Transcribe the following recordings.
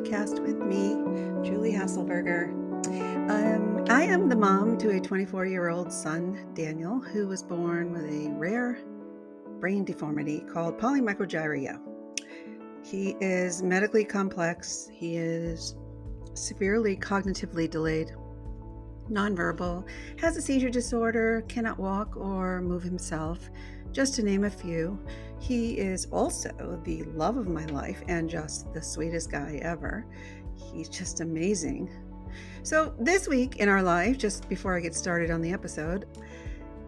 podcast with me, Julie Hasselberger. I am the mom to a 24-year-old son, Daniel, who was born with a rare brain deformity called polymicrogyria. He is medically complex. He is severely cognitively delayed, nonverbal, has a seizure disorder, cannot walk or move himself, just to name a few. He is also the love of my life and just the sweetest guy ever. He's just amazing. So this week in our life, just before I get started on the episode,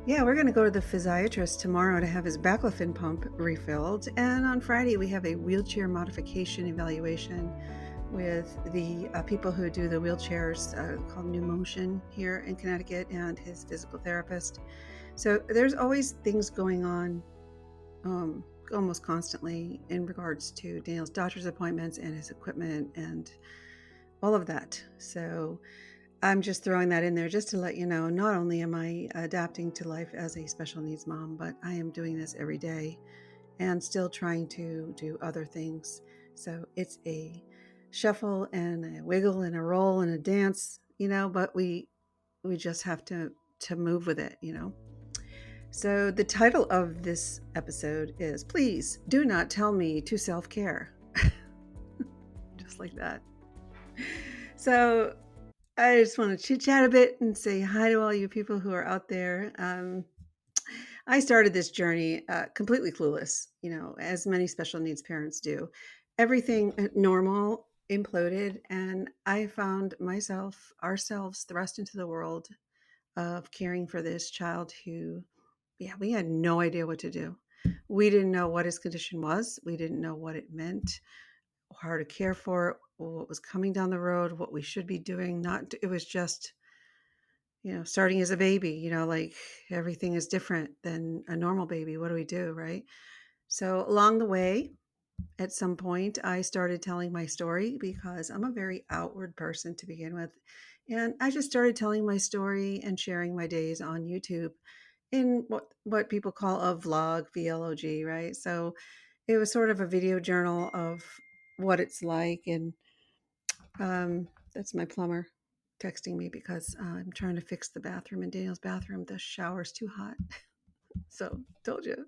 we're going to go to the physiatrist tomorrow to have his baclofen pump refilled. And on Friday, we have a wheelchair modification evaluation with the people who do the wheelchairs called New Motion here in Connecticut and his physical therapist. So there's always things going on almost constantly in regards to Daniel's doctor's appointments and his equipment and all of that. So I'm just throwing that in there just to let you know, not only am I adapting to life as a special needs mom, but I am doing this every day and still trying to do other things. So it's a shuffle and a wiggle and a roll and a dance, but we just have to move with it. So the title of this episode is Please Do Not Tell Me to Self-Care. Just like that. So I just want to chit chat a bit and say hi to all you people who are out there. I started this journey completely clueless, as many special needs parents do. Everything normal imploded, and I found ourselves thrust into the world of caring for this child who, we had no idea what to do. We didn't know what his condition was. We didn't know what it meant, how to care for it, what was coming down the road, what we should be doing. It was just, starting as a baby, like everything is different than a normal baby. What do we do, right? So along the way, at some point, I started telling my story because I'm a very outward person to begin with. And I just started telling my story and sharing my days on YouTube in what people call a vlog, VLOG, right? So it was sort of a video journal of what it's like. And that's my plumber texting me because I'm trying to fix the bathroom in Daniel's bathroom. The shower's too hot. So told you.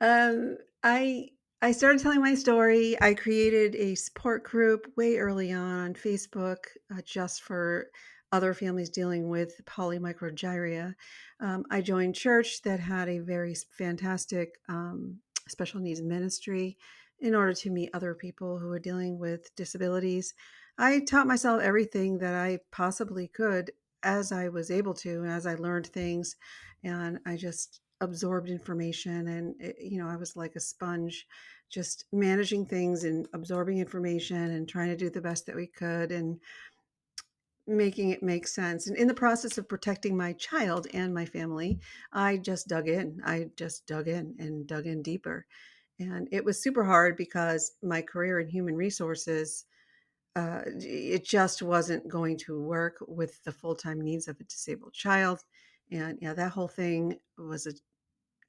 Um, I I started telling my story. I created a support group way early on Facebook just for other families dealing with polymicrogyria. I joined church that had a very fantastic special needs ministry in order to meet other people who were dealing with disabilities. I taught myself everything that I possibly could as I was able to, and as I learned things, and I just absorbed information. And I was like a sponge, just managing things and absorbing information and trying to do the best that we could and making it make sense. And in the process of protecting my child and my family, I just dug in. I just dug in and dug in deeper. And it was super hard because my career in human resources, it just wasn't going to work with the full-time needs of a disabled child. And that whole thing was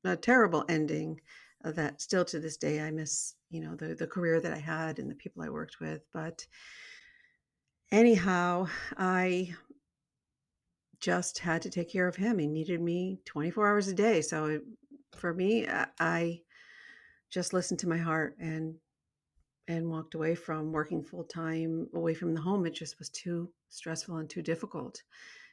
a terrible ending that still to this day I miss, the career that I had and the people I worked with. But anyhow, I just had to take care of him. He needed me 24 hours a day. So for me, I just listened to my heart and walked away from working full time away from the home. It just was too stressful and too difficult.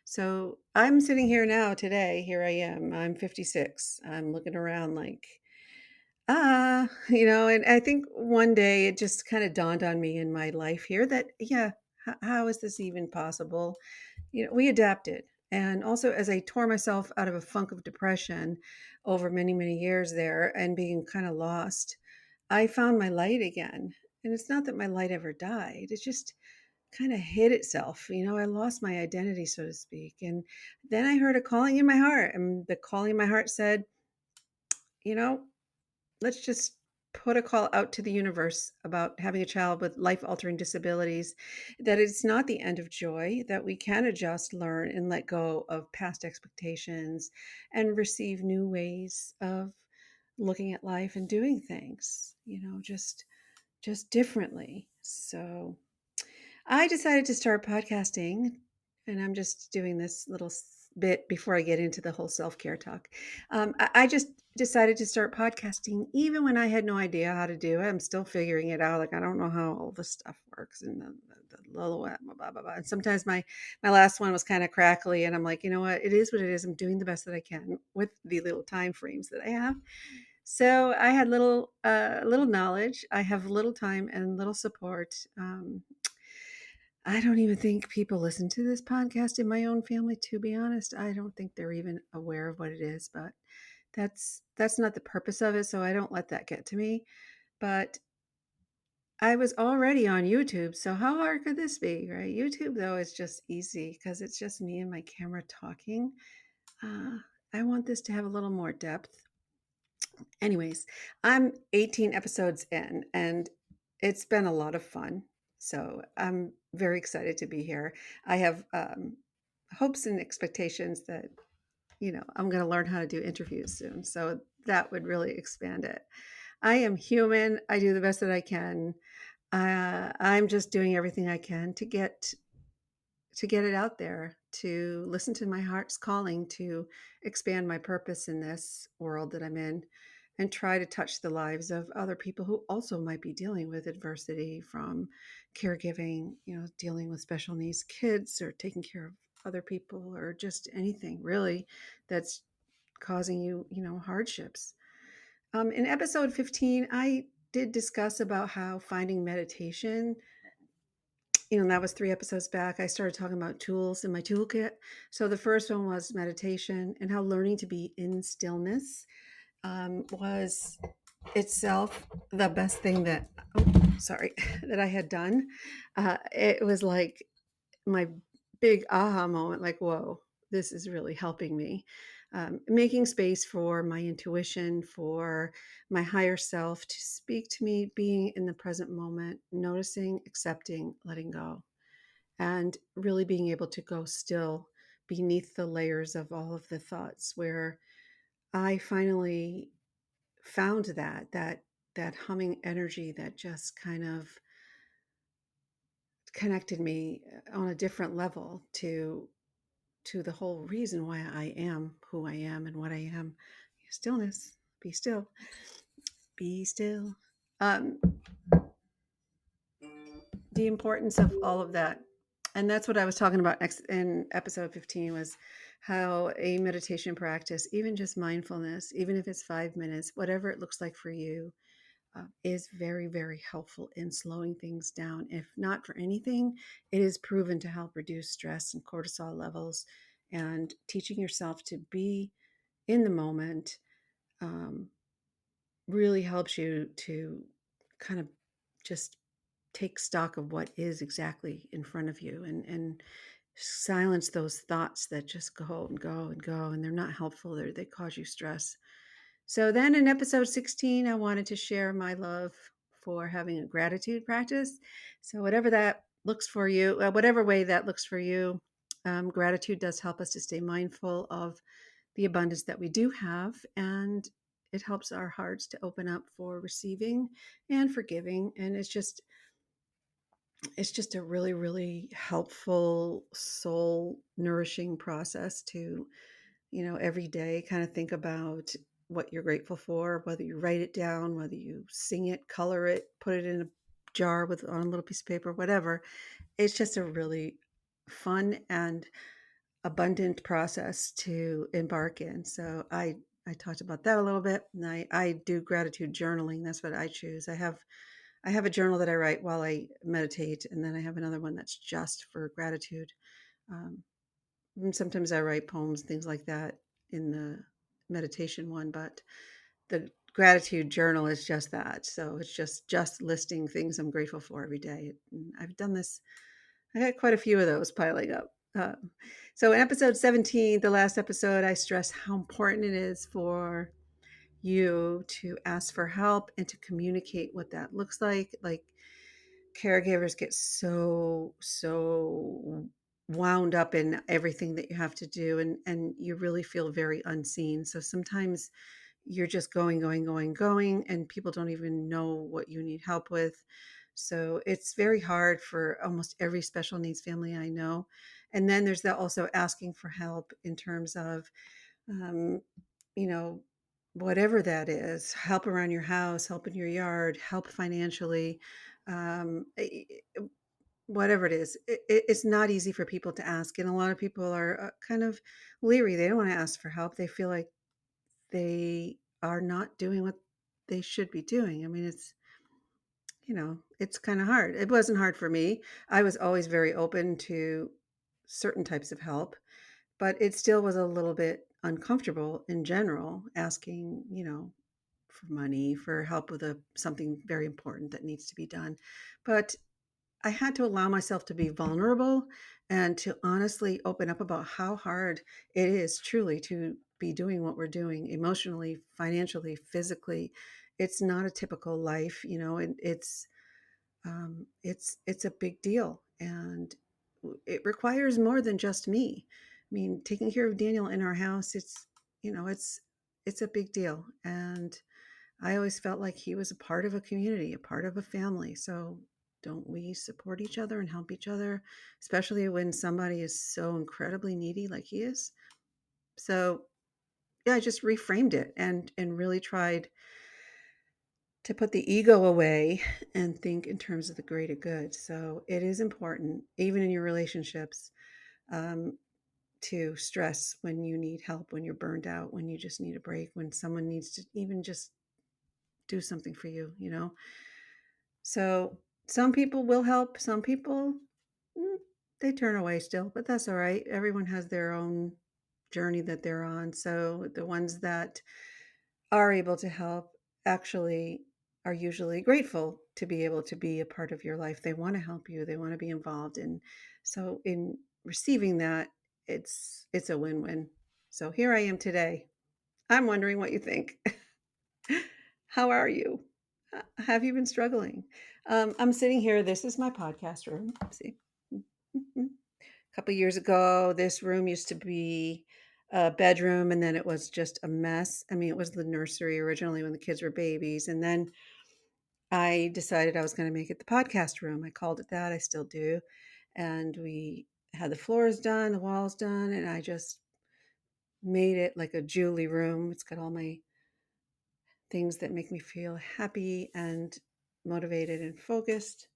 So I'm sitting here now today. Here I am. I'm 56. I'm looking around like, and I think one day it just kind of dawned on me in my life here that, how is this even possible? We adapted. And also, as I tore myself out of a funk of depression over many, many years there and being kind of lost, I found my light again. And it's not that my light ever died, it just kind of hid itself. I lost my identity, so to speak. And then I heard a calling in my heart, and the calling in my heart said, you know, let's just put a call out to the universe about having a child with life altering disabilities, that it's not the end of joy, that we can adjust, learn, and let go of past expectations and receive new ways of looking at life and doing things, just differently. So I decided to start podcasting, and I'm just doing this little bit before I get into the whole self care talk. I just decided to start podcasting even when I had no idea how to do it. I'm still figuring it out. Like, I don't know how all this stuff works and the blah, blah, blah, blah. And sometimes my last one was kind of crackly, and I'm like, you know what? It is what it is. I'm doing the best that I can with the little time frames that I have. So I had little knowledge. I have little time and little support. I don't even think people listen to this podcast in my own family, to be honest. I don't think they're even aware of what it is, but that's not the purpose of it, so I don't let that get to me. But I was already on YouTube, so how hard could this be, right? YouTube though is just easy because it's just me and my camera talking. Uh, I want this to have a little more depth. Anyways, I'm 18 episodes in and it's been a lot of fun. So I'm very excited to be here. I have hopes and expectations that, I'm going to learn how to do interviews soon. So that would really expand it. I am human. I do the best that I can. I'm just doing everything I can to get it out there, to listen to my heart's calling, to expand my purpose in this world that I'm in, and try to touch the lives of other people who also might be dealing with adversity from caregiving, dealing with special needs kids or taking care of other people or just anything really that's causing you, hardships. In episode 15, I did discuss about how finding meditation, that was 3 episodes back. I started talking about tools in my toolkit. So the first one was meditation and how learning to be in stillness was itself the best thing that, oh, sorry, that I had done. It was like my big aha moment, like, whoa, this is really helping me. Making space for my intuition, for my higher self to speak to me, being in the present moment, noticing, accepting, letting go, and really being able to go still beneath the layers of all of the thoughts, where I finally found that humming energy that just kind of connected me on a different level to the whole reason why I am who I am and what I am. Stillness. Be still. Be still. Um, the importance of all of that. And that's what I was talking about next in episode 15, was how a meditation practice, even just mindfulness, even if it's 5 minutes, whatever it looks like for you, is very, very helpful in slowing things down. If not for anything, it is proven to help reduce stress and cortisol levels, and teaching yourself to be in the moment um, really helps you to kind of just take stock of what is exactly in front of you, and silence those thoughts that just go and go and go, and they're not helpful. They cause you stress. So then in episode 16, I wanted to share my love for having a gratitude practice. So whatever that looks for you, whatever way that looks for you, gratitude does help us to stay mindful of the abundance that we do have, and it helps our hearts to open up for receiving and forgiving. And it's just a really, really helpful, soul nourishing process to, every day kind of think about what you're grateful for, whether you write it down, whether you sing it, color it, put it in a jar with on a little piece of paper, whatever. It's just a really fun and abundant process to embark in. So I talked about that a little bit, and I do gratitude journaling. That's what I choose. I have a journal that I write while I meditate, and then I have another one that's just for gratitude. Um, and sometimes I write poems, things like that, in the meditation one, but the gratitude journal is just that. So it's just listing things I'm grateful for every day. And I've done this. I had quite a few of those piling up. So in episode 17, the last episode, I stress how important it is for you to ask for help and to communicate what that looks like. Like, caregivers get so wound up in everything that you have to do, and you really feel very unseen. So sometimes you're just going, and people don't even know what you need help with. So it's very hard for almost every special needs family I know. And then there's that also asking for help in terms of, um, you know, whatever that is, help around your house, help in your yard, help financially, um, i- i- whatever it is. It's not easy for people to ask. And a lot of people are kind of leery. They don't want to ask for help. They feel like they are not doing what they should be doing. I mean, it's kind of hard. It wasn't hard for me. I was always very open to certain types of help, but it still was a little bit uncomfortable in general asking, for money, for help with something very important that needs to be done. But I had to allow myself to be vulnerable and to honestly open up about how hard it is truly to be doing what we're doing emotionally, financially, physically. It's not a typical life, and it's a big deal, and it requires more than just me. I mean, taking care of Daniel in our house, it's a big deal, and I always felt like he was a part of a community, a part of a family. So don't we support each other and help each other, especially when somebody is so incredibly needy like he is? So yeah, I just reframed it and really tried to put the ego away and think in terms of the greater good. So it is important, even in your relationships, um, to stress when you need help, when you're burned out, when you just need a break, when someone needs to even just do something for you. So some people will help, some people, mm, they turn away still, but that's all right. Everyone has their own journey that they're on. So the ones that are able to help actually are usually grateful to be able to be a part of your life. They want to help you, they want to be involved. And so in receiving that, it's a win-win. So here I am today. I'm wondering what you think. How are you? Have you been struggling? I'm sitting here. This is my podcast room. See, a couple years ago, this room used to be a bedroom, and then it was just a mess. I mean, it was the nursery originally when the kids were babies, and then I decided I was going to make it the podcast room. I called it that. I still do, and we had the floors done, the walls done, and I just made it like a Julie room. It's got all my things that make me feel happy and motivated and focused.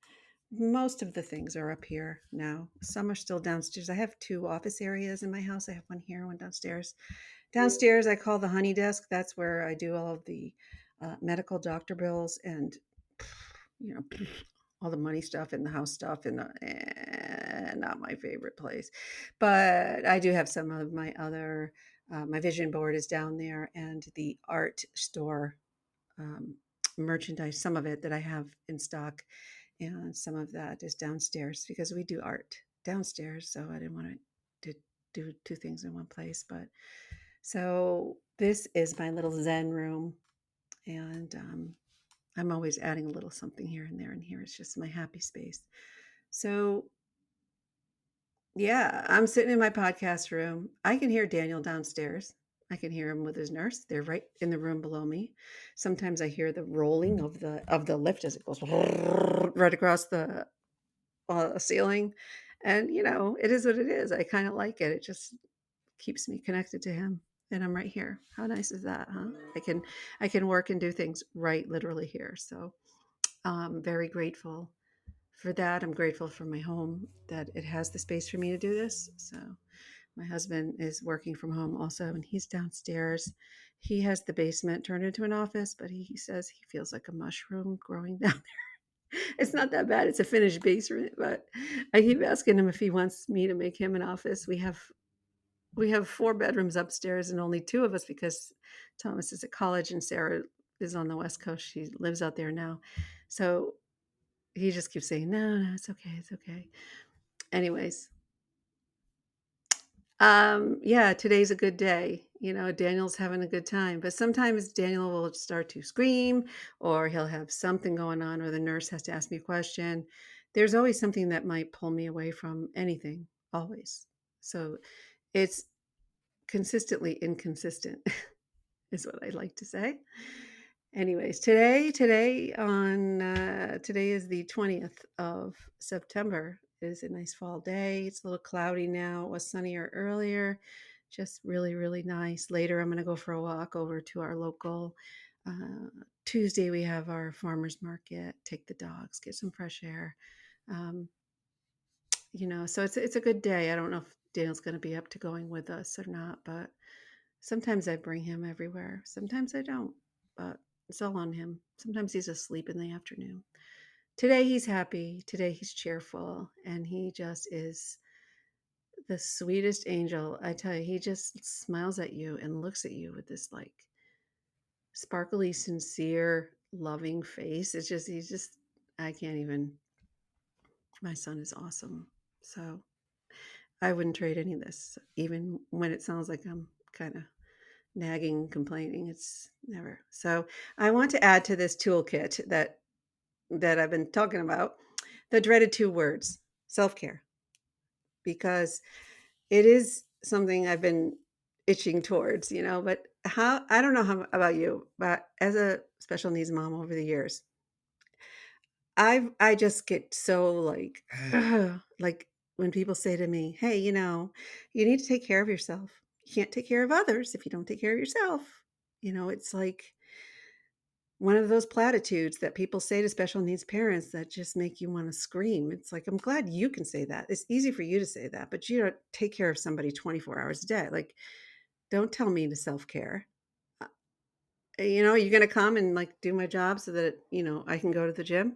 Most of the things are up here now. Some are still downstairs. I have two office areas in my house. I have one here, one downstairs. Downstairs, I call the honey desk. That's where I do all of the medical doctor bills and, you know, all the money stuff and the house stuff and not my favorite place. But I do have some of my other, my vision board is down there and the art store um, merchandise, some of it that I have in stock, and some of that is downstairs because we do art downstairs. So I didn't want to do two things in one place. But so this is my little Zen room, and I'm always adding a little something here and there. And here is just my happy space. So yeah, I'm sitting in my podcast room. I can hear Daniel downstairs. I can hear him with his nurse. They're right in the room below me. Sometimes I hear the rolling of the lift as it goes right across the ceiling. And it is what it is. I kind of like it. It just keeps me connected to him. And I'm right here. How nice is that, huh? I can work and do things right literally here. So I'm very grateful for that. I'm grateful for my home that it has the space for me to do this. So my husband is working from home also, and he's downstairs. He has the basement turned into an office, but he says he feels like a mushroom growing down there. It's not that bad. It's a finished basement, but I keep asking him if he wants me to make him an office. We have four bedrooms upstairs and only two of us because Thomas is at college and Sarah is on the West Coast. She lives out there now. So he just keeps saying, no, no, it's okay. It's okay. Anyways, yeah, today's a good day. Daniel's having a good time, but sometimes Daniel will start to scream or he'll have something going on or the nurse has to ask me a question. There's always something that might pull me away from anything, always. So it's consistently inconsistent is what I like to say. Anyways, today is the 20th of September. It is a nice fall day. It's a little cloudy now. It was sunnier earlier. Just really, really nice. Later, I'm going to go for a walk over to our local. Uh, Tuesday, we have our farmers market. Take the dogs, get some fresh air. Um, so it's a good day. I don't know if Daniel's going to be up to going with us or not, but sometimes I bring him everywhere. Sometimes I don't, but it's all on him. Sometimes he's asleep in the afternoon. Today he's happy. Today he's cheerful, and he just is the sweetest angel. I tell you, he just smiles at you and looks at you with this like sparkly, sincere, loving face. He's just, I can't even. My son is awesome. So I wouldn't trade any of this, even when it sounds like I'm kind of nagging, complaining. It's never. So I want to add to this toolkit that I've been talking about, the dreaded two words, self-care, because it is something I've been itching towards, but how I don't know how about you, but as a special needs mom over the years, I just get so like like when people say to me, "Hey, you need to take care of yourself. You can't take care of others if you don't take care of yourself." It's like one of those platitudes that people say to special needs parents that just make you want to scream. It's like, I'm glad you can say that. It's easy for you to say that, but you don't take care of somebody 24 hours a day. Like, don't tell me to self-care. You're going to come and like do my job so that, I can go to the gym.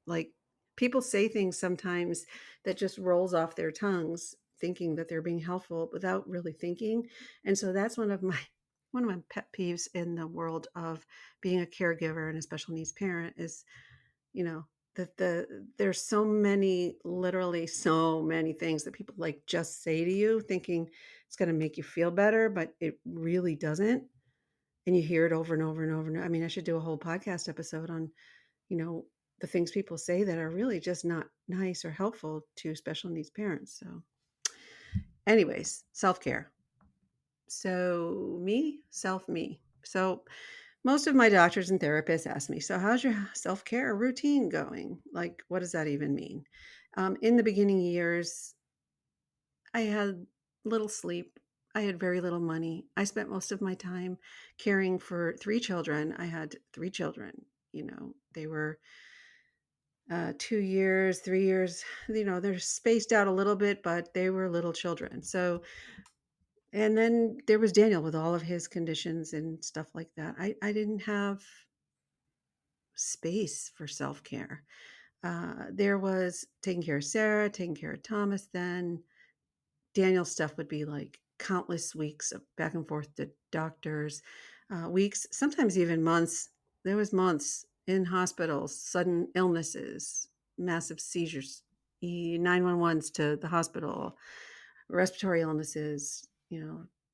Like, people say things sometimes that just rolls off their tongues thinking that they're being helpful without really thinking. And so that's one of my pet peeves in the world of being a caregiver and a special needs parent is, you know, there's so many, literally so many things that people like just say to you thinking it's going to make you feel better, but it really doesn't. And you hear it over and over and over. I mean, I should do a whole podcast episode on, you know, the things people say that are really just not nice or helpful to special needs parents. So, anyways, self care. So, me. So, most of my doctors and therapists ask me, so how's your self care routine going? Like, what does that even mean? In the beginning years, I had little sleep. I had very little money. I spent most of my time caring for three children. I had three children. They were 2 years, 3 years. They're spaced out a little bit, but they were little children. So, and then there was Daniel with all of his conditions and stuff like that. I didn't have space for self care. There was taking care of Sarah, taking care of Thomas. Then Daniel's stuff would be like countless weeks of back and forth to doctors, weeks, sometimes even months. There was months in hospitals, sudden illnesses, massive seizures, 911s to the hospital, respiratory illnesses,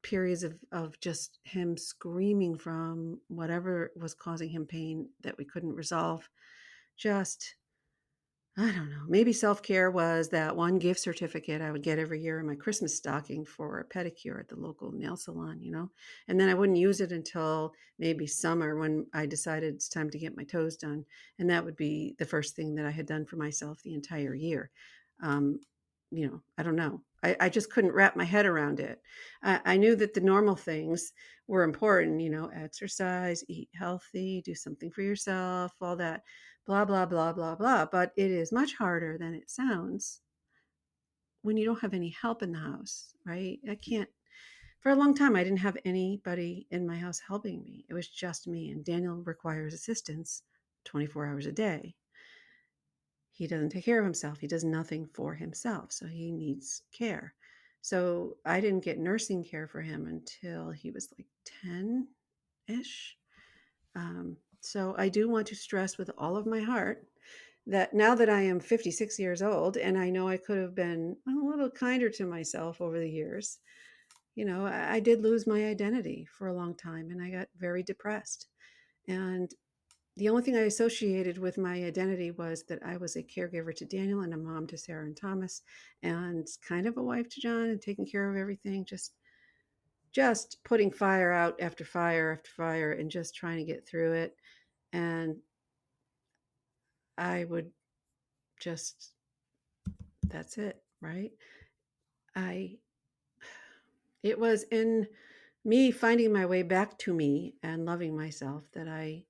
periods of just him screaming from whatever was causing him pain that we couldn't resolve. Just I don't know. Maybe self-care was that one gift certificate I would get every year in my Christmas stocking for a pedicure at the local nail salon. And then I wouldn't use it until maybe summer when I decided it's time to get my toes done. And that would be the first thing that I had done for myself the entire year. Um, I don't know. I just couldn't wrap my head around it. I knew that the normal things were important, exercise, eat healthy, do something for yourself, all that blah, blah, blah, blah, blah. But it is much harder than it sounds when you don't have any help in the house, right? For a long time, I didn't have anybody in my house helping me. It was just me. And Daniel requires assistance 24 hours a day. He doesn't take care of himself. He does nothing for himself. So he needs care. So I didn't get nursing care for him until he was like 10 ish. So I do want to stress with all of my heart that now that I am 56 years old and I know I could have been a little kinder to myself over the years, I did lose my identity for a long time and I got very depressed. And the only thing I associated with my identity was that I was a caregiver to Daniel and a mom to Sarah and Thomas and kind of a wife to John and taking care of everything, just putting fire out after fire after fire and just trying to get through it. And I would just, that's it, right? I, it was in me finding my way back to me and loving myself that I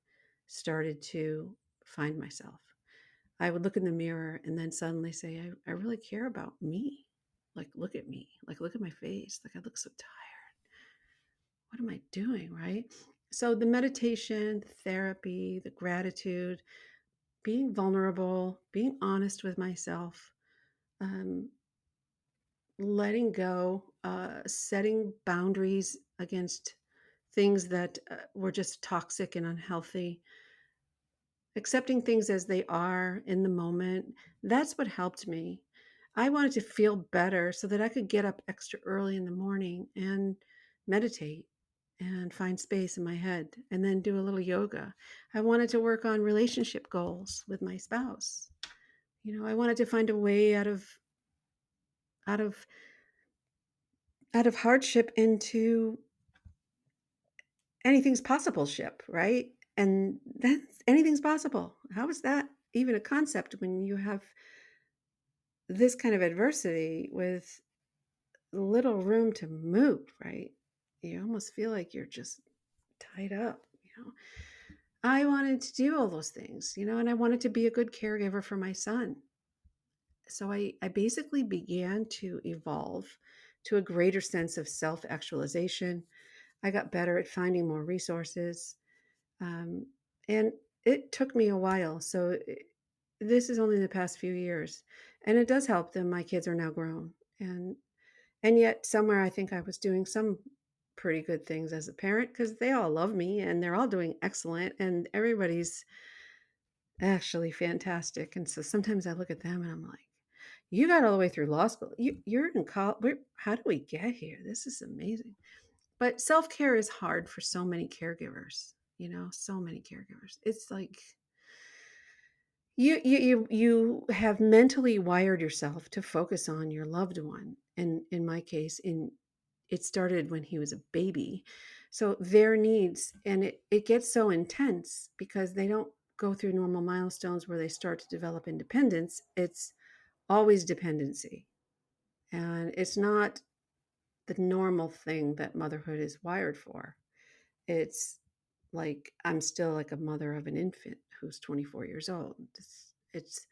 started to find myself. I would look in the mirror and then suddenly say, I really care about me. Like, look at me. Like, look at my face. Like, I look so tired. What am I doing? Right. So, the meditation, the therapy, the gratitude, being vulnerable, being honest with myself, um, letting go, setting boundaries against things that were just toxic and unhealthy, accepting things as they are in the moment. That's what helped me. I wanted to feel better so that I could get up extra early in the morning and meditate and find space in my head and then do a little yoga. I wanted to work on relationship goals with my spouse. I wanted to find a way out of out of hardship into anything's possible ship, right? And that's anything's possible. How is that even a concept when you have this kind of adversity with little room to move, right? You almost feel like you're just tied up. I wanted to do all those things, and I wanted to be a good caregiver for my son. So I basically began to evolve to a greater sense of self-actualization. I got better at finding more resources. Um, and it took me a while. So this is only the past few years. And it does help them. My kids are now grown. And yet somewhere I think I was doing some pretty good things as a parent because they all love me and they're all doing excellent and everybody's actually fantastic. And so sometimes I look at them and I'm like, you got all the way through law school. You're in college. How do we get here? This is amazing. But self-care is hard for so many caregivers, so many caregivers. It's like you have mentally wired yourself to focus on your loved one. And in my case, it started when he was a baby. So their needs, and it gets so intense because they don't go through normal milestones where they start to develop independence. It's always dependency. And it's not the normal thing that motherhood is wired for. It's like I'm still like a mother of an infant who's 24 years old. It's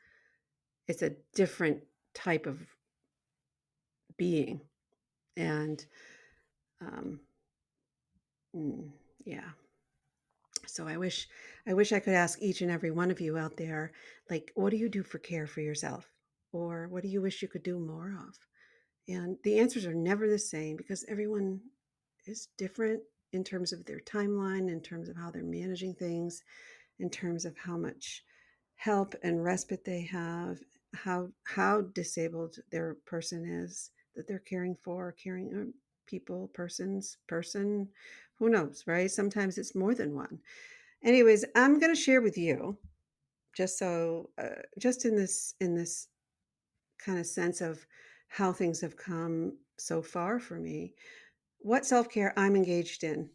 a different type of being. And um, mm, yeah. So I wish I could ask each and every one of you out there, like, what do you do for care for yourself? Or what do you wish you could do more of? And the answers are never the same because everyone is different in terms of their timeline, in terms of how they're managing things, in terms of how much help and respite they have, how disabled their person is that they're caring people, person, who knows, right? Sometimes it's more than one. Anyways, I'm going to share with you just in this kind of sense of how things have come so far for me, what self-care I'm engaged in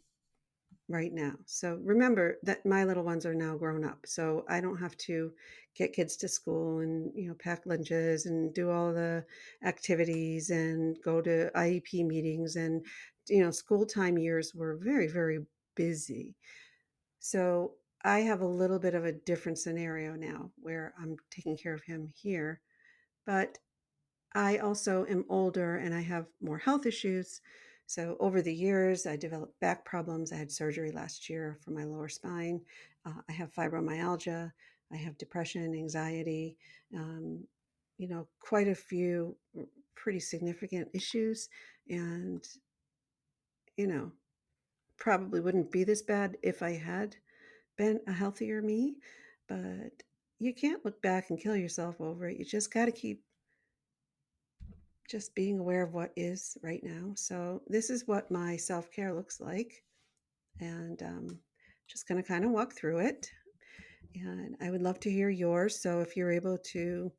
right now. So remember that my little ones are now grown up. So I don't have to get kids to school and pack lunches and do all the activities and go to IEP meetings and school time years were very, very busy. So I have a little bit of a different scenario now where I'm taking care of him here. But I also am older and I have more health issues. So over the years, I developed back problems. I had surgery last year for my lower spine. I have fibromyalgia. I have depression, anxiety, quite a few pretty significant issues. And, you know, probably wouldn't be this bad if I had been a healthier me. But you can't look back and kill yourself over it. You just got to keep just being aware of what is right now. So this is what my self-care looks like, and just going to kind of walk through it. And I would love to hear yours. So if you're able to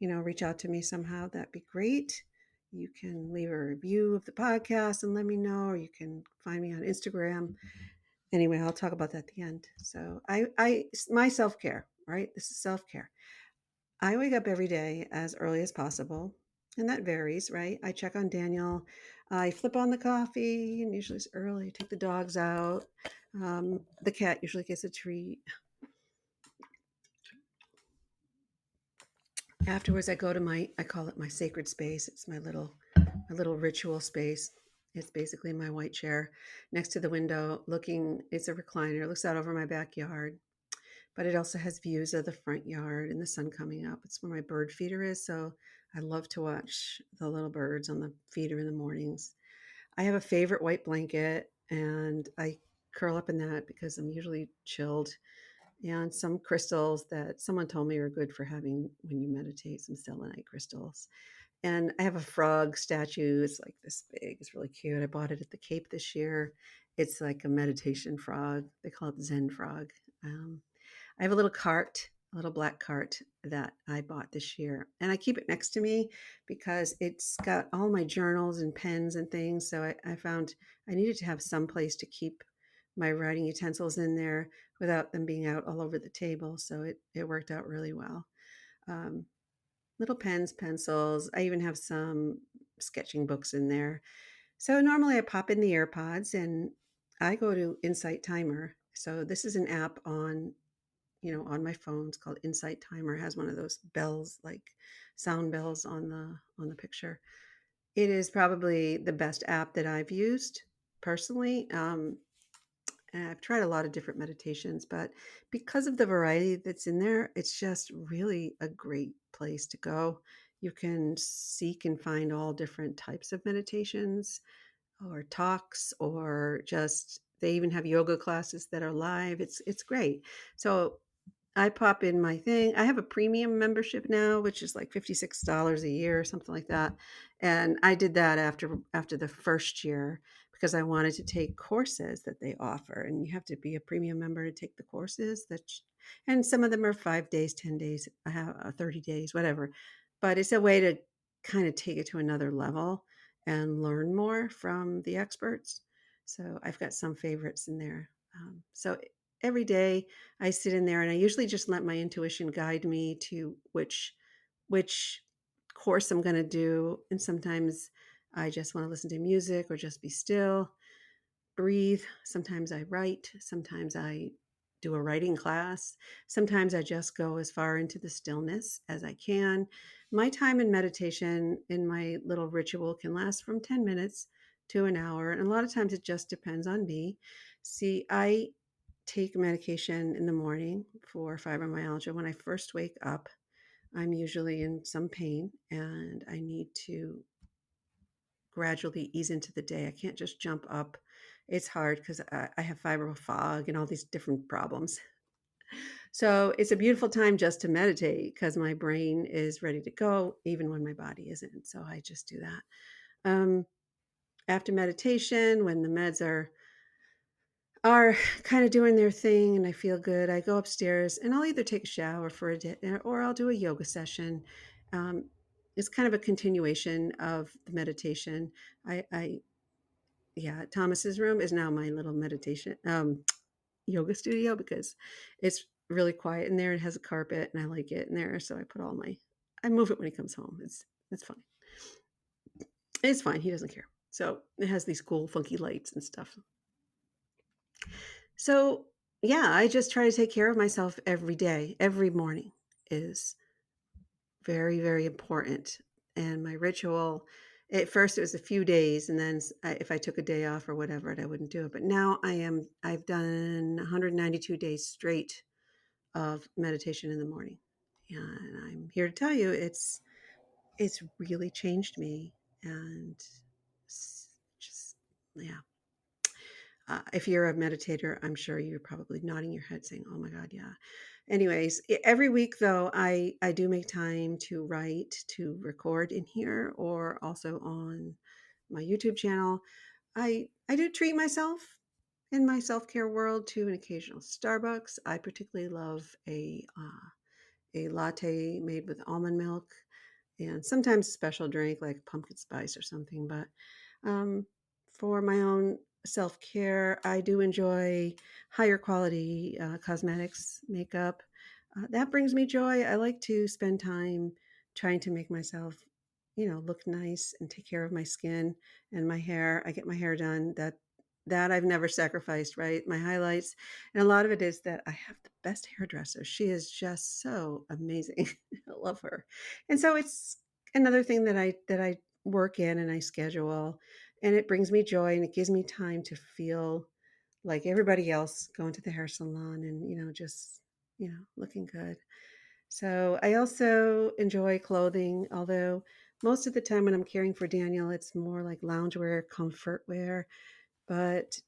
reach out to me somehow, that'd be great. You can leave a review of the podcast and let me know, or you can find me on Instagram Anyway, I'll talk about that at the end. So my self-care, right? This is self-care. I wake up every day as early as possible, and that varies, right? I check on Daniel. I flip on the coffee, and usually it's early. Take the dogs out. The cat usually gets a treat. Afterwards, I go to I call it my sacred space. It's my little ritual space. It's basically my white chair next to the window, looking. It's a recliner. It looks out over my backyard, but it also has views of the front yard and the sun coming up. It's where my bird feeder is, so I love to watch the little birds on the feeder in the mornings. I have a favorite white blanket, and I curl up in that because I'm usually chilled. And some crystals that someone told me are good for having when you meditate, some selenite crystals. And I have a frog statue. It's like this big. It's really cute. I bought it at the Cape this year. It's like a meditation frog. They call it Zen frog. Um, I have a little cart, a little black cart that I bought this year, and I keep it next to me because it's got all my journals and pens and things. So I found I needed to have some place to keep my writing utensils in there without them being out all over the table. So it worked out really well. Um, Little pens, pencils. I even have some sketching books in there. So normally I pop in the AirPods and I go to Insight Timer. So this is an app on my phone. It's called Insight Timer. It has one of those bells, like sound bells on the picture. It is probably the best app that I've used personally. And I've tried a lot of different meditations, but because of the variety that's in there, it's just really a great place to go. You can seek and find all different types of meditations or talks, or just they even have yoga classes that are live. It's great. So I pop in my thing. I have a premium membership now, which is like $56 a year or something like that. And I did that after the first year because I wanted to take courses that they offer. And you have to be a premium member to take the courses and some of them are 5 days, 10 days, I have 30 days, whatever. But it's a way to kind of take it to another level and learn more from the experts. So I've got some favorites in there. So every day I sit in there and I usually just let my intuition guide me to which course I'm going to do. And sometimes I just want to listen to music or just be still, breathe. Sometimes I write, sometimes I do a writing class. Sometimes I just go as far into the stillness as I can. My time in meditation in my little ritual can last from 10 minutes to an hour. And a lot of times it just depends on me. See, I take medication in the morning for fibromyalgia. When I first wake up, I'm usually in some pain and I need to gradually ease into the day. I can't just jump up. It's hard because I have fibro fog and all these different problems. So it's a beautiful time just to meditate because my brain is ready to go, even when my body isn't. So I just do that. After meditation, when the meds are kind of doing their thing and I feel good, I go upstairs and I'll either take a shower for a day or I'll do a yoga session. Um, it's kind of a continuation of the meditation. I yeah, Thomas's room is now my little meditation yoga studio because it's really quiet in there. It has a carpet and I like it in there, so I move it when he comes home. It's fine. It's fine. He doesn't care. So it has these cool funky lights and stuff. So yeah, I just try to take care of myself every day. Every morning is very, very important. And my ritual, at first it was a few days, and then if I took a day off or whatever, I wouldn't do it. But now I've done 192 days straight of meditation in the morning. And I'm here to tell you it's really changed me. And just, yeah. If you're a meditator, I'm sure you're probably nodding your head saying, oh my God, yeah. Anyways, every week though, I do make time to write, to record in here or also on my YouTube channel. I do treat myself in my self-care world to an occasional Starbucks. I particularly love a latte made with almond milk and sometimes a special drink like pumpkin spice or something. But for my own self-care. I do enjoy higher quality cosmetics, makeup. That brings me joy. I like to spend time trying to make myself, look nice and take care of my skin and my hair. I get my hair done. That I've never sacrificed, right? My highlights. And a lot of it is that I have the best hairdresser. She is just so amazing. I love her. And so it's another thing that I work in and I schedule, and it brings me joy and it gives me time to feel like everybody else, going to the hair salon and just looking good. So I also enjoy clothing, although most of the time when I'm caring for Daniel, it's more like loungewear, comfort wear. But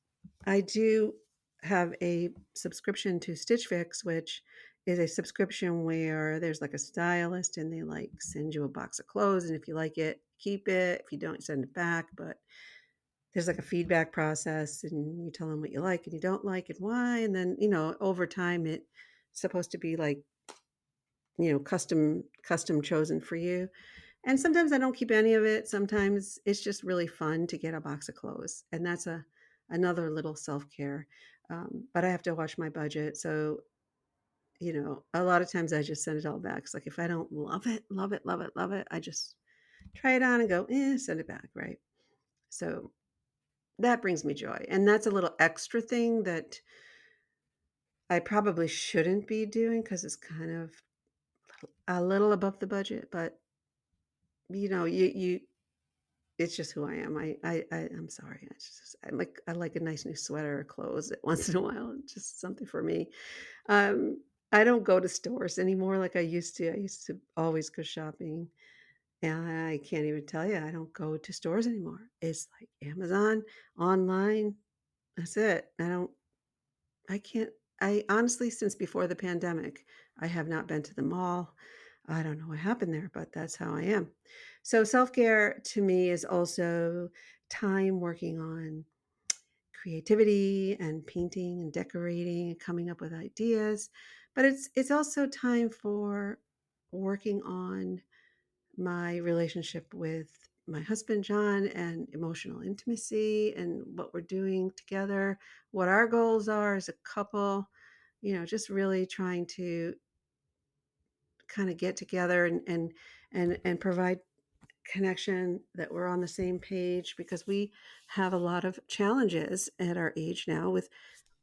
I do have a subscription to Stitch Fix, which is a subscription where there's like a stylist and they like send you a box of clothes, and if you like it, keep it. If you don't, send it back. But there's like a feedback process, and you tell them what you like and you don't like and why, and then over time it's supposed to be like custom chosen for you. And sometimes I don't keep any of it. Sometimes it's just really fun to get a box of clothes, and that's another little self-care. But I have to watch my budget, so a lot of times I just send it all back. It's like if I don't love it, love it, love it, love it, I just try it on and go, send it back, right? So that brings me joy. And that's a little extra thing that I probably shouldn't be doing because it's kind of a little above the budget, but you it's just who I am. I'm sorry. I like a nice new sweater or clothes once in a while. It's just something for me. Um, I don't go to stores anymore like I used to. I used to always go shopping. And I can't even tell you, I don't go to stores anymore. It's like Amazon, online. That's it. I can't, I honestly, since before the pandemic, I have not been to the mall. I don't know what happened there, but that's how I am. So self care to me is also time working on creativity and painting and decorating and coming up with ideas. But it's also time for working on my relationship with my husband John and emotional intimacy and what we're doing together, what our goals are as a couple, just really trying to kind of get together and provide connection, that we're on the same page, because we have a lot of challenges at our age now with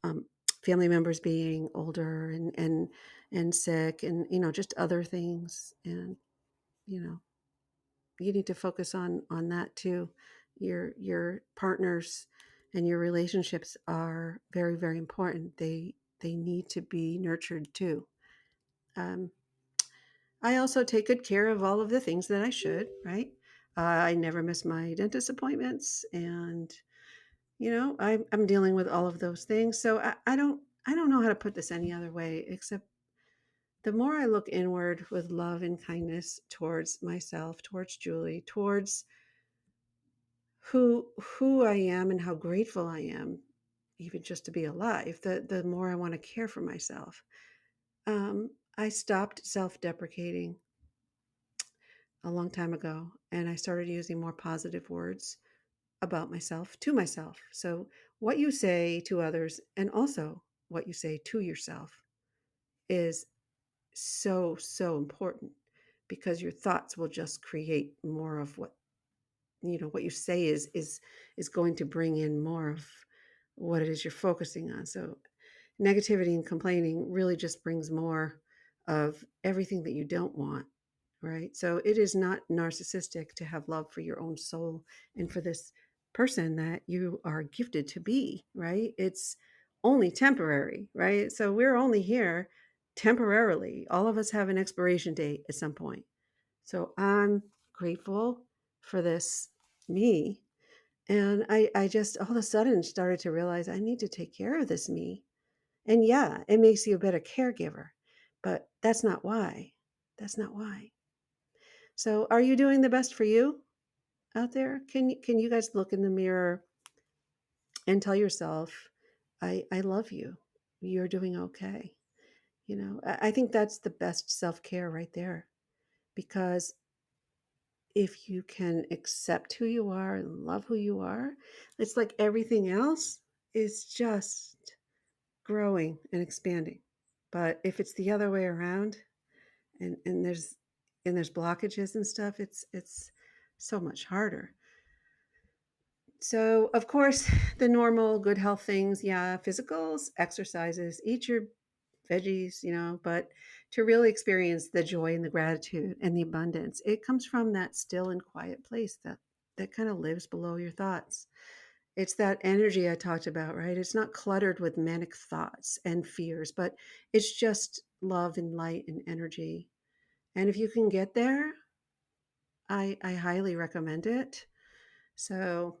um, family members being older and sick, and just other things. And you know you need to focus on that too. Your partners and your relationships are very, very important. They need to be nurtured too. um, I also take good care of all of the things that I should, right? I never miss my dentist appointments, and I'm dealing with all of those things. So I don't know how to put this any other way, except the more I look inward with love and kindness towards myself, towards Julie, towards who I am and how grateful I am, even just to be alive, the more I want to care for myself. I stopped self-deprecating a long time ago, and I started using more positive words about myself to myself. So what you say to others and also what you say to yourself is so, so important, because your thoughts will just create more of what you say is going to bring in more of what it is you're focusing on. So negativity and complaining really just brings more of everything that you don't want, right? So it is not narcissistic to have love for your own soul and for this person that you are gifted to be, right? It's only temporary, right? So we're only here temporarily. All of us have an expiration date at some point. So I'm grateful for this me. And I just all of a sudden started to realize I need to take care of this me. And yeah, it makes you a better caregiver, but that's not why. That's not why. So are you doing the best for you out there? Can you guys look in the mirror and tell yourself, I love you. You're doing okay. I think that's the best self-care right there, because if you can accept who you are and love who you are, it's like everything else is just growing and expanding. But if it's the other way around, and there's blockages and stuff, it's so much harder. So of course, the normal good health things, yeah, physicals, exercises, eat your veggies, but to really experience the joy and the gratitude and the abundance, it comes from that still and quiet place that kind of lives below your thoughts. It's that energy I talked about, right? It's not cluttered with manic thoughts and fears, but it's just love and light and energy. And if you can get there, I highly recommend it. So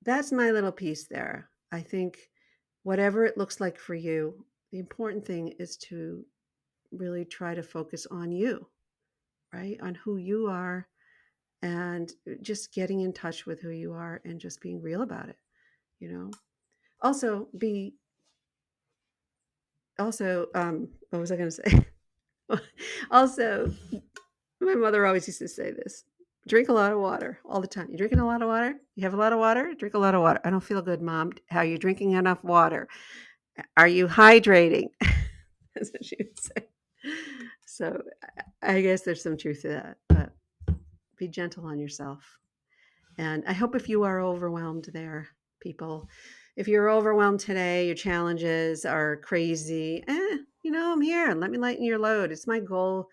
that's my little piece there. I think whatever it looks like for you, the important thing is to really try to focus on you, right? On who you are, and just getting in touch with who you are and just being real about it, you know? Also, what was I going to say? Also, my mother always used to say this: drink a lot of water all the time. You drinking a lot of water? You have a lot of water? Drink a lot of water. I don't feel good, Mom. How are you drinking enough water? Are you hydrating? That's what she would say. So I guess there's some truth to that, but be gentle on yourself. And I hope if you are overwhelmed there, people, if you're overwhelmed today, your challenges are crazy, I'm here. Let me lighten your load. It's my goal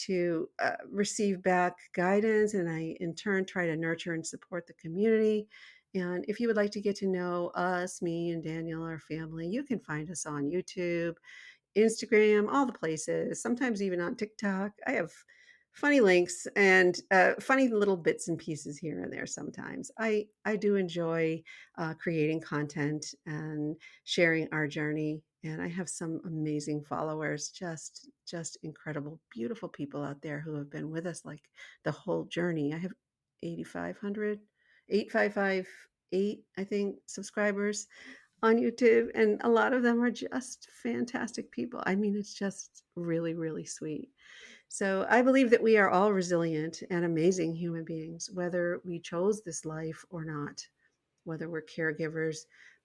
to receive back guidance, and I, in turn, try to nurture and support the community. And if you would like to get to know us, me and Daniel, our family, you can find us on YouTube, Instagram, all the places, sometimes even on TikTok. I have funny links and funny little bits and pieces here and there sometimes. I do enjoy creating content and sharing our journey. And I have some amazing followers, just incredible, beautiful people out there who have been with us like the whole journey. I have 8,500, 8,558, I think, subscribers on YouTube, and a lot of them are just fantastic people. I mean, it's just really, really sweet. So I believe that we are all resilient and amazing human beings, whether we chose this life or not, whether we're caregivers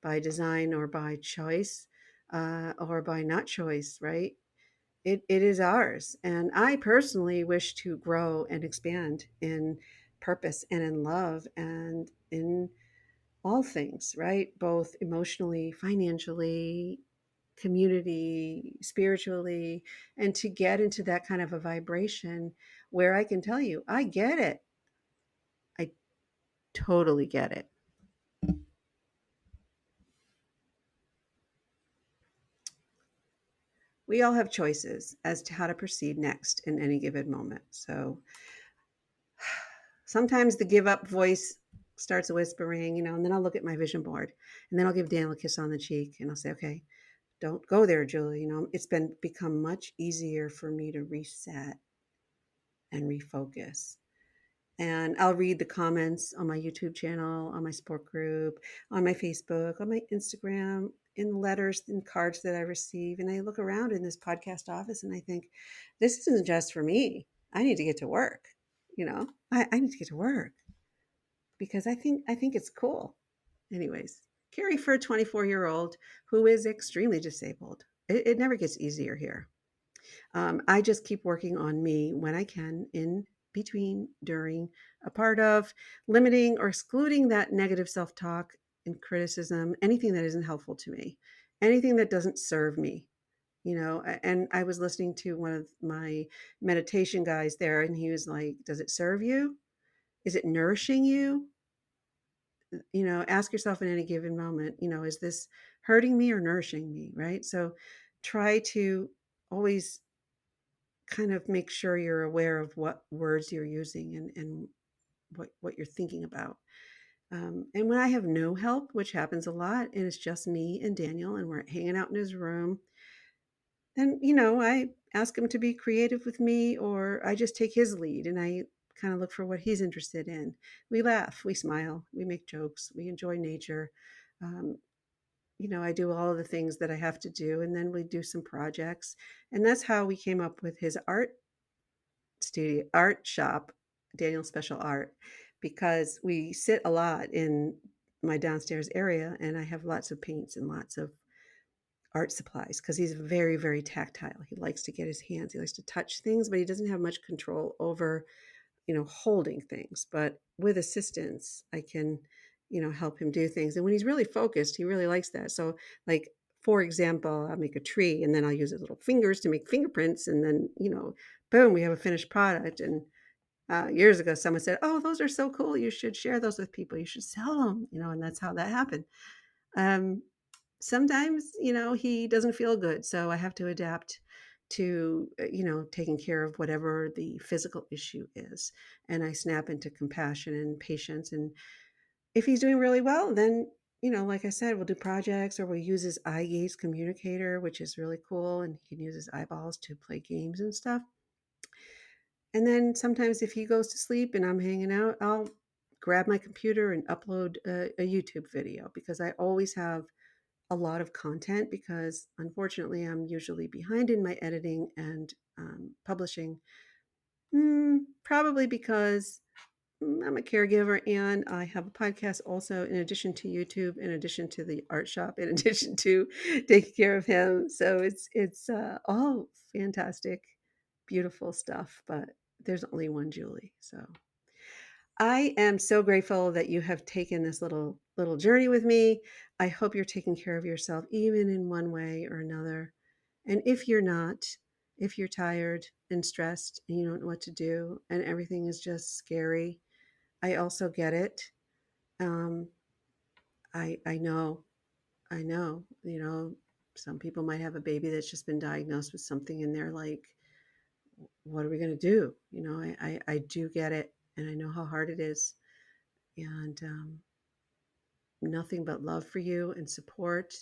by design or by choice, or by not choice, right? It is ours. And I personally wish to grow and expand in purpose and in love and in all things, right? Both emotionally, financially, community, spiritually, and to get into that kind of a vibration where I can tell you, I get it. I totally get it. We all have choices as to how to proceed next in any given moment. So sometimes the give up voice starts whispering, and then I'll look at my vision board, and then I'll give Daniel a kiss on the cheek, and I'll say, okay, don't go there, Julie. It's become much easier for me to reset and refocus. And I'll read the comments on my YouTube channel, on my support group, on my Facebook, on my Instagram, in letters and cards that I receive. And I look around in this podcast office and I think, this isn't just for me. I need to get to work. I need to get to work because I think it's cool. Anyways, Carrie for a 24-year-old who is extremely disabled. It never gets easier here. I just keep working on me when I can, in between, during, a part of, limiting or excluding that negative self talk and criticism, anything that isn't helpful to me, anything that doesn't serve me. And I was listening to one of my meditation guys there, and he was like, does it serve you? Is it nourishing you? Ask yourself in any given moment, is this hurting me or nourishing me? Right. So try to always kind of make sure you're aware of what words you're using and what you're thinking about. And when I have no help, which happens a lot, and it's just me and Daniel, and we're hanging out in his room, then, I ask him to be creative with me, or I just take his lead and I kind of look for what he's interested in. We laugh, we smile, we make jokes, we enjoy nature. Um, I do all of the things that I have to do, and then we do some projects. And that's how we came up with his art shop Daniel's Special Art, because we sit a lot in my downstairs area, and I have lots of paints and lots of art supplies because he's very, very tactile. He likes to get his hands, he likes to touch things, but he doesn't have much control over, holding things. But with assistance, I can, help him do things. And when he's really focused, he really likes that. So, like, for example, I'll make a tree and then I'll use his little fingers to make fingerprints. And then, boom, we have a finished product. And years ago, someone said, "Oh, those are so cool. You should share those with people. You should sell them." And that's how that happened. Um, Sometimes, he doesn't feel good. So I have to adapt to, taking care of whatever the physical issue is. And I snap into compassion and patience. And if he's doing really well, then, like I said, we'll do projects, or we'll use his eye gaze communicator, which is really cool. And he can use his eyeballs to play games and stuff. And then sometimes if he goes to sleep and I'm hanging out, I'll grab my computer and upload a YouTube video, because I always have a lot of content, because unfortunately I'm usually behind in my editing and publishing. Probably because I'm a caregiver and I have a podcast also, in addition to YouTube, in addition to the art shop, in addition to taking care of him. So it's all fantastic, beautiful stuff. But there's only one Julie. So I am so grateful that you have taken this little journey with me. I hope you're taking care of yourself, even in one way or another. And if you're not, if you're tired and stressed and you don't know what to do and everything is just scary, I also get it. Um, I know, I know. Some people might have a baby that's just been diagnosed with something, and they're like, "What are we going to do?" I do get it, and I know how hard it is. And nothing but love for you and support.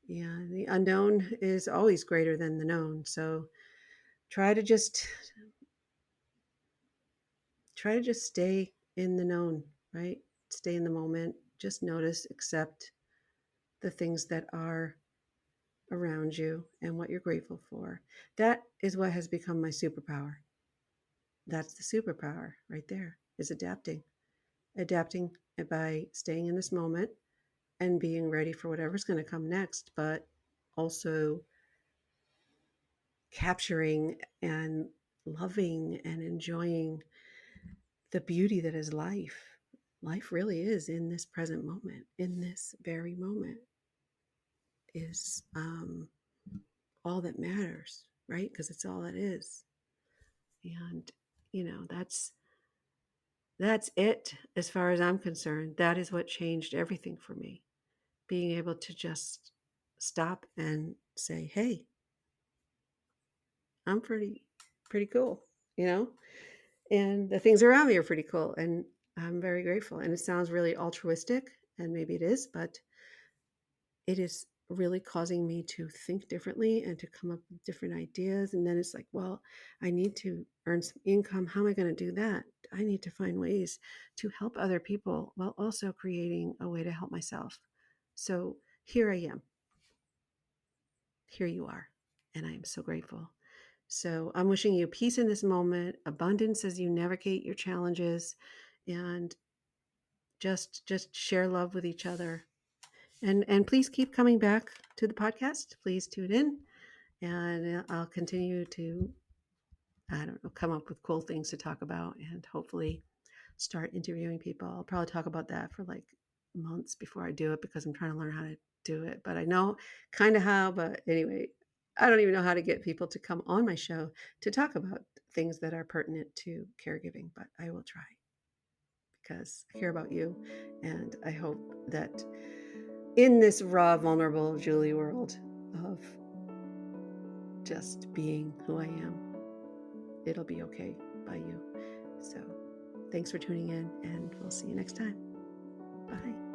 And the unknown is always greater than the known. So try to just stay in the known, right? Stay in the moment. Just notice, accept the things that are around you and what you're grateful for. That is what has become my superpower. That's the superpower right there, is adapting. Adapting by staying in this moment and being ready for whatever's going to come next, but also capturing and loving and enjoying the beauty that is life. Life really is in this present moment, in this very moment, is all that matters, right? Because it's all it is. And that's it as far as I'm concerned. That is what changed everything for me. Being able to just stop and say, "Hey, I'm pretty cool," you know? And the things around me are pretty cool, and I'm very grateful. And it sounds really altruistic, and maybe it is, but it is really causing me to think differently and to come up with different ideas. And then it's like, well, I need to earn some income. How am I going to do that? I need to find ways to help other people while also creating a way to help myself. So here I am. Here you are. And I am so grateful. So I'm wishing you peace in this moment, abundance as you navigate your challenges, and just share love with each other. And please keep coming back to the podcast. Please tune in, and I'll continue to, I don't know, come up with cool things to talk about, and hopefully start interviewing people. I'll probably talk about that for like months before I do it, because I'm trying to learn how to do it. But I know kind of how. But anyway, I don't even know how to get people to come on my show to talk about things that are pertinent to caregiving. But I will try, because I care about you, and I hope that in this raw, vulnerable Julie world of just being who I am, it'll be okay by you. So thanks for tuning in, and we'll see you next time. Bye.